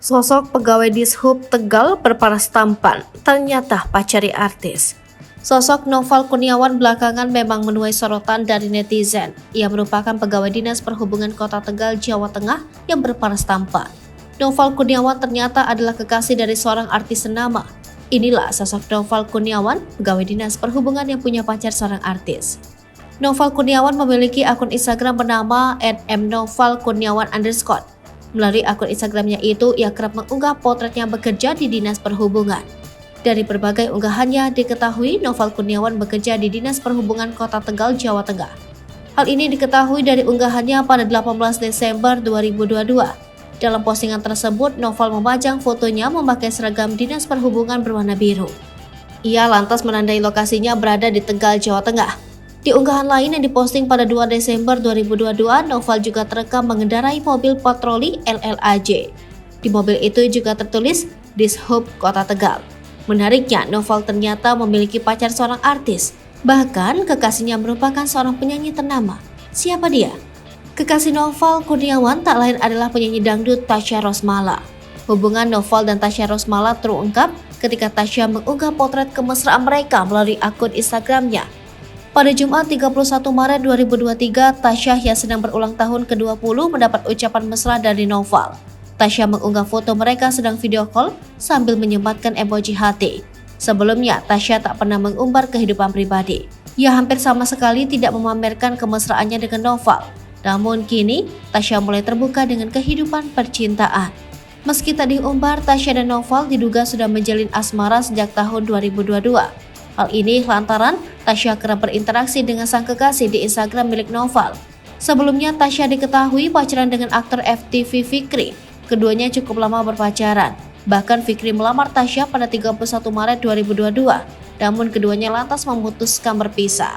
Sosok pegawai Dishub Tegal berparas tampan, ternyata pacari artis. Sosok Noval Kurniawan belakangan memang menuai sorotan dari netizen. Ia merupakan pegawai Dinas Perhubungan Kota Tegal, Jawa Tengah yang berparas tampan. Noval Kurniawan ternyata adalah kekasih dari seorang artis ternama. Inilah sosok Noval Kurniawan, pegawai Dinas Perhubungan yang punya pacar seorang artis. Noval Kurniawan memiliki akun Instagram bernama @mnovalkurniawan_. Melalui akun Instagramnya itu, ia kerap mengunggah potretnya bekerja di Dinas Perhubungan. Dari berbagai unggahannya, diketahui Noval Kurniawan bekerja di Dinas Perhubungan Kota Tegal, Jawa Tengah. Hal ini diketahui dari unggahannya pada 18 Desember 2022. Dalam postingan tersebut, Noval memajang fotonya memakai seragam Dinas Perhubungan berwarna biru. Ia lantas menandai lokasinya berada di Tegal, Jawa Tengah. Di unggahan lain yang diposting pada 2 Desember 2022, Noval juga terekam mengendarai mobil patroli LLAJ. Di mobil itu juga tertulis Dishub Kota Tegal. Menariknya, Noval ternyata memiliki pacar seorang artis. Bahkan kekasihnya merupakan seorang penyanyi ternama. Siapa dia? Kekasih Noval Kurniawan tak lain adalah penyanyi dangdut Tasya Rosmala. Hubungan Noval dan Tasya Rosmala terungkap ketika Tasya mengunggah potret kemesraan mereka melalui akun Instagramnya. Pada Jumat 31 Maret 2023, Tasya yang sedang berulang tahun ke-20 mendapat ucapan mesra dari Noval. Tasya mengunggah foto mereka sedang video call sambil menyembatkan emoji hati. Sebelumnya, Tasya tak pernah mengumbar kehidupan pribadi. Ia hampir sama sekali tidak memamerkan kemesraannya dengan Noval. Namun kini, Tasya mulai terbuka dengan kehidupan percintaan. Meski tak diumbar, Tasya dan Noval diduga sudah menjalin asmara sejak tahun 2022. Hal ini lantaran Tasya kerap berinteraksi dengan sang kekasih di Instagram milik Noval. Sebelumnya, Tasya diketahui pacaran dengan aktor FTV Fikri. Keduanya cukup lama berpacaran. Bahkan Fikri melamar Tasya pada 31 Maret 2022. Namun keduanya lantas memutuskan berpisah.